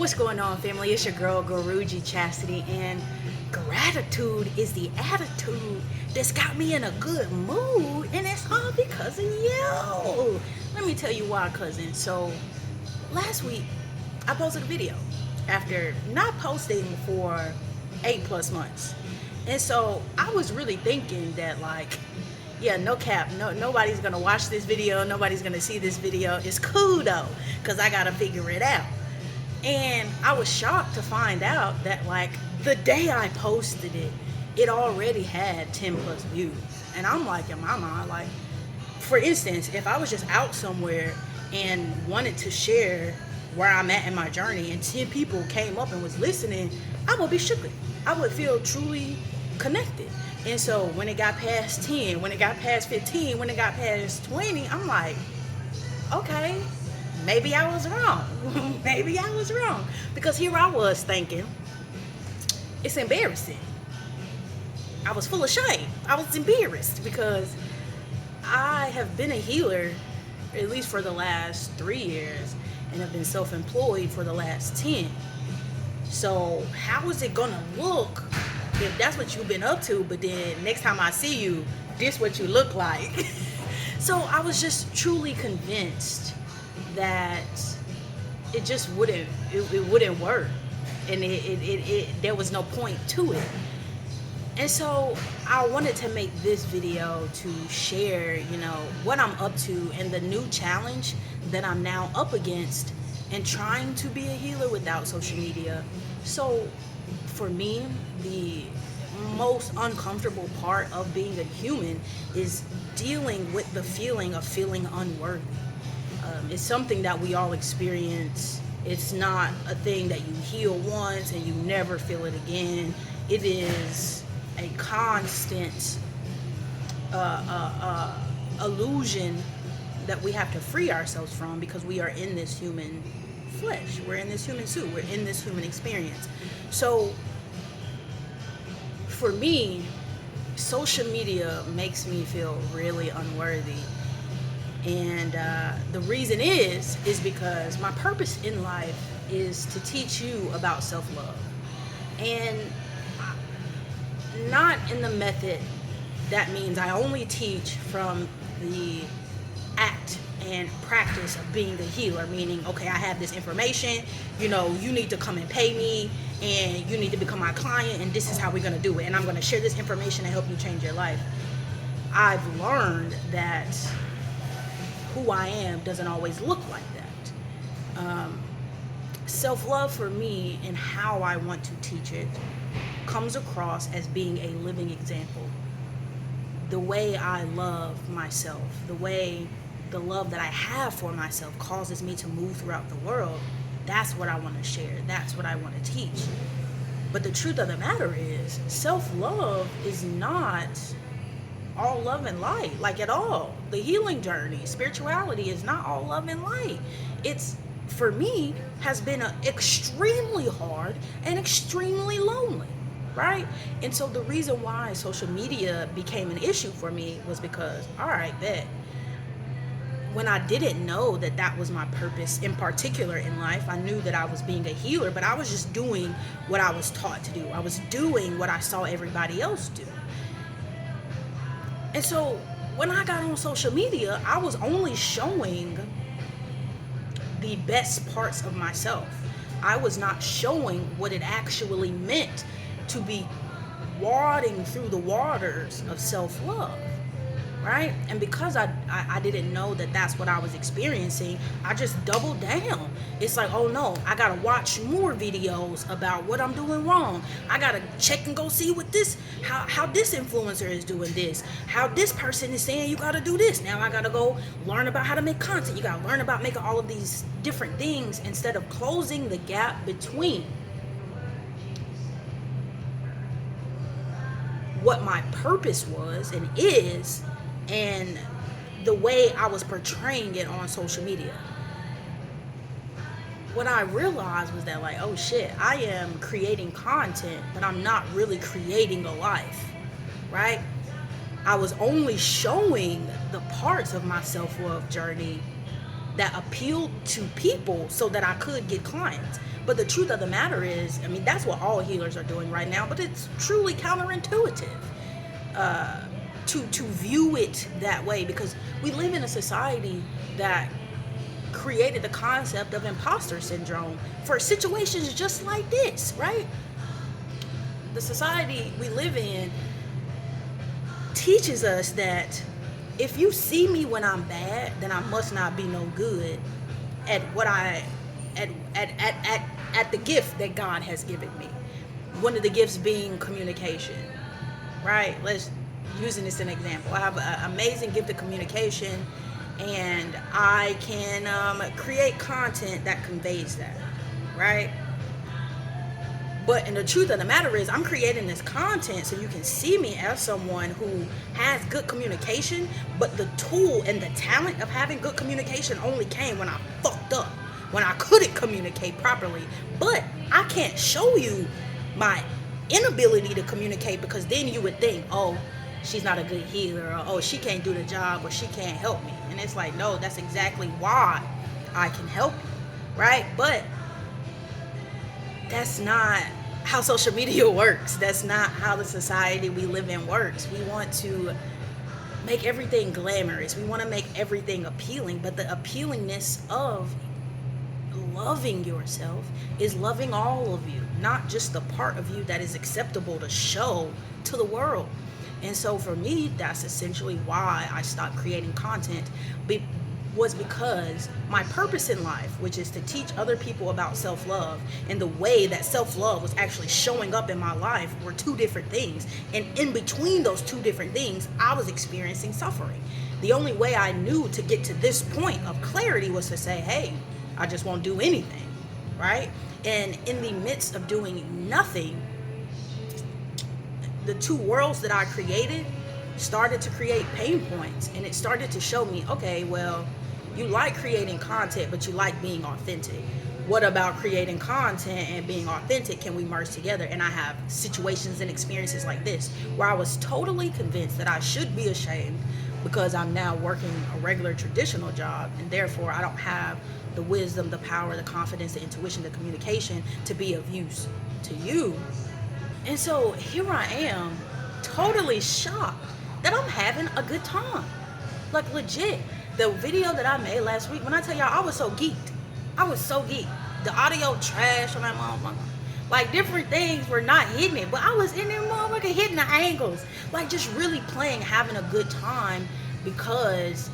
What's going on, family? It's your girl, Guruji Chastity, and gratitude is the attitude that's got me in a good mood, and it's all because of you. Let me tell you why, cousin. So, last week, I posted a video after not posting for 8+ months. And so, I was really thinking that, like, yeah, no cap, nobody's gonna watch this video, nobody's gonna see this video. It's cool though, because I gotta figure it out. And I was shocked to find out that, like, the day I posted it, it already had 10 plus views. And I'm like, in my mind, like, for instance, if I was just out somewhere and wanted to share where I'm at in my journey and 10 people came up and was listening, I would be shook. I would feel truly connected. And so when it got past 10, when it got past 15, when it got past 20, I'm like, okay, maybe I was wrong. Maybe I was wrong. Because here I was thinking, it's embarrassing. I was full of shame. I was embarrassed because I have been a healer at least for the last 3 years and have been self-employed for the last 10. So how is it gonna look if that's what you've been up to, but then next time I see you, this what you look like? So I was just truly convinced that it just wouldn't work, and there was no point to it. And so I wanted to make this video to share, what I'm up to and the new challenge that I'm now up against and trying to be a healer without social media. So for me, the most uncomfortable part of being a human is dealing with the feeling of feeling unworthy. It's something that we all experience. It's not a thing that you heal once and you never feel it again. It is a constant illusion that we have to free ourselves from because we are in this human flesh. We're in this human suit. We're in this human experience. So for me, social media makes me feel really unworthy. And the reason is because my purpose in life is to teach you about self-love. And not in the method that means I only teach from the act and practice of being a healer, meaning, okay, I have this information, you need to come and pay me, and you need to become my client, and this is how we're going to do it, and I'm going to share this information and help you change your life. I've learned that who I am doesn't always look like that. Self-love for me and how I want to teach it comes across as being a living example. The way I love myself, the love that I have for myself causes me to move throughout the world. That's what I want to share. That's what I want to teach. But the truth of the matter is, self-love is not all love and light, like at all. The healing journey, spirituality is not all love and light. It's, for me, has been extremely hard and extremely lonely, right? And so the reason why social media became an issue for me was because, all right, bet. When I didn't know that that was my purpose in particular in life, I knew that I was being a healer, but I was just doing what I was taught to do. I was doing what I saw everybody else do. And so when I got on social media, I was only showing the best parts of myself. I was not showing what it actually meant to be wading through the waters of self-love, right? And because I didn't know that that's what I was experiencing, I just doubled down. It's like, oh no, I gotta watch more videos about what I'm doing wrong. I gotta check and go see what how this influencer is doing this, how this person is saying you gotta do this. Now I gotta go learn about how to make content. You gotta learn about making all of these different things instead of closing the gap between what my purpose was and is and the way I was portraying it on social media. What I realized was that, like, oh shit, I am creating content, but I'm not really creating a life, right? I was only showing the parts of my self-love journey that appealed to people so that I could get clients. But the truth of the matter is, I mean, that's what all healers are doing right now, but it's truly counterintuitive to view it that way, because we live in a society that created the concept of imposter syndrome for situations just like this, right? The society we live in teaches us that if you see me when I'm bad, then I must not be no good at what I at the gift that God has given me. One of the gifts being communication, right? Let's using this as an example. I have an amazing gift of communication, and I can create content that conveys that, right? But and the truth of the matter is, I'm creating this content so you can see me as someone who has good communication, but the tool and the talent of having good communication only came when I fucked up, when I couldn't communicate properly. But I can't show you my inability to communicate, because then you would think, oh, she's not a good healer, or oh, she can't do the job, or she can't help me. And it's like, no, that's exactly why I can help you, right? But that's not how social media works. That's not how the society we live in works. We want to make everything glamorous. We want to make everything appealing, but the appealingness of loving yourself is loving all of you, not just the part of you that is acceptable to show to the world. And so for me, that's essentially why I stopped creating content, was because my purpose in life, which is to teach other people about self-love, and the way that self-love was actually showing up in my life, were two different things. And in between those two different things, I was experiencing suffering. The only way I knew to get to this point of clarity was to say, hey, I just won't do anything, right? And in the midst of doing nothing, the two worlds that I created started to create pain points, and it started to show me, okay, well, you like creating content, but you like being authentic. What about creating content and being authentic? Can we merge together? And I have situations and experiences like this where I was totally convinced that I should be ashamed because I'm now working a regular traditional job, and therefore I don't have the wisdom, the power, the confidence, the intuition, the communication to be of use to you. And so here I am, totally shocked that I'm having a good time. Like, legit. The video that I made last week, when I tell y'all, I was so geeked. I was so geeked. The audio trash on that motherfucker. Like, different things were not hitting it, but I was in there motherfucker hitting the angles. Like, just really playing, having a good time, because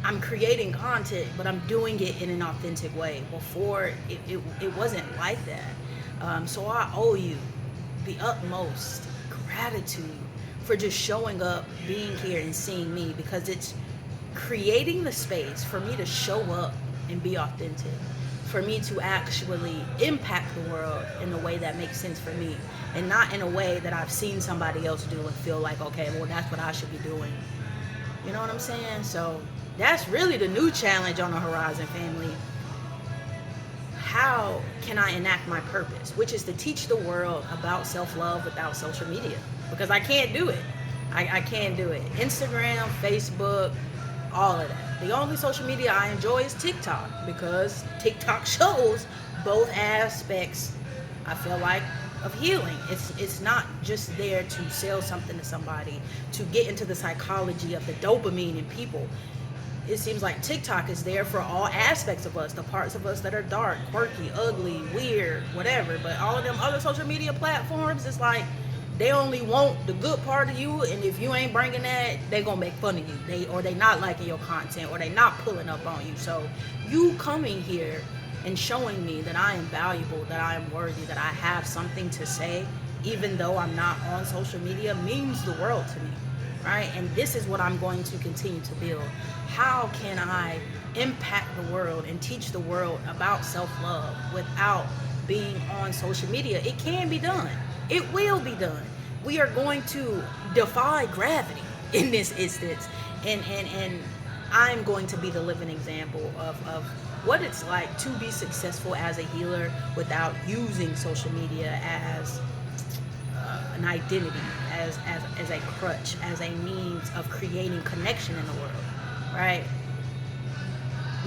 I'm creating content, but I'm doing it in an authentic way. Before, it wasn't like that. So I owe you the utmost gratitude for just showing up, being here, and seeing me, because it's creating the space for me to show up and be authentic, for me to actually impact the world in a way that makes sense for me, and not in a way that I've seen somebody else do and feel like, okay, well, that's what I should be doing. You know what I'm saying? So that's really the new challenge on the horizon, family. How can I enact my purpose, which is to teach the world about self-love without social media? Because I can't do it. I can't do it. Instagram, Facebook, all of that. The only social media I enjoy is TikTok, because TikTok shows both aspects, I feel like, of healing. It's not just there to sell something to somebody, to get into the psychology of the dopamine in people. It seems like TikTok is there for all aspects of us, the parts of us that are dark, quirky, ugly, weird, whatever. But all of them other social media platforms, it's like they only want the good part of you, and if you ain't bringing that, they gonna make fun of you. They not liking your content, or they not pulling up on you. So you coming here and showing me that I am valuable, that I am worthy, that I have something to say, even though I'm not on social media, means the world to me, right? And this is what I'm going to continue to build. How can I impact the world and teach the world about self-love without being on social media? It can be done. It will be done. We are going to defy gravity in this instance. And I'm going to be the living example of what it's like to be successful as a healer without using social media as an identity, as a crutch, as a means of creating connection in the world, right?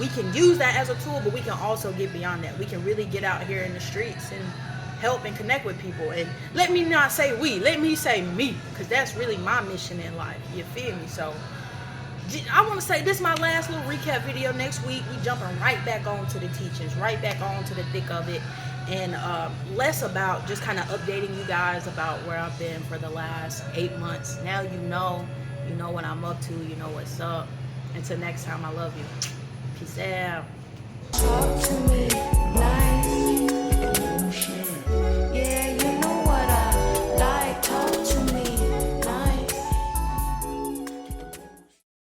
we can use that as a tool, but we can also get beyond that. We can really get out here in the streets and help and connect with people. And let me not say we, let me say me, because that's really my mission in life. You feel me? So I want to say this is my last little recap video. Next week we jumping right back on to the teachings, right back on to the thick of it, and less about just kind of updating you guys about where I've been for the last 8 months. Now you know what I'm up to, you know what's up. Until next time, I love you. Peace out. Talk to me.